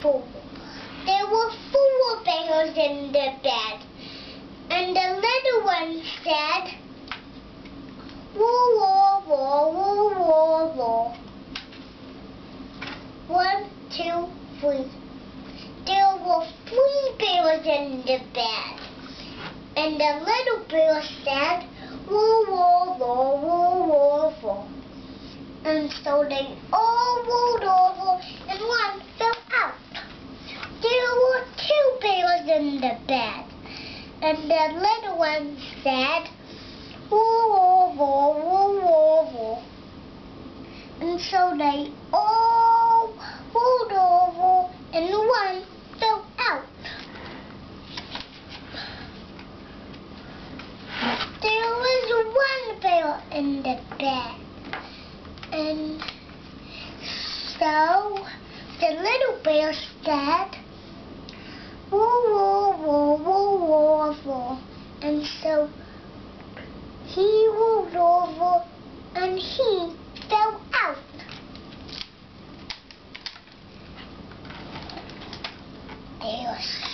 four. There were four bears in the bed, and the little one said, "Woo, woo, woo, woo, woo, woo. 1, 2, 3. There were 3 bears in the bed, and the little bear said, "Woo, woo, woo, woo, woo, woo." And so they all rolled over and one fell out. There were 2 bears in the bed, and the little one said, "Woo, woo, woo, woo, woo, woo." And so they all rolled over and one fell out. There was 1 bear in the bed, and so the little bear said, "Woo, woo, woo, woo, woo, woo." And so he rolled over and he fell out. They were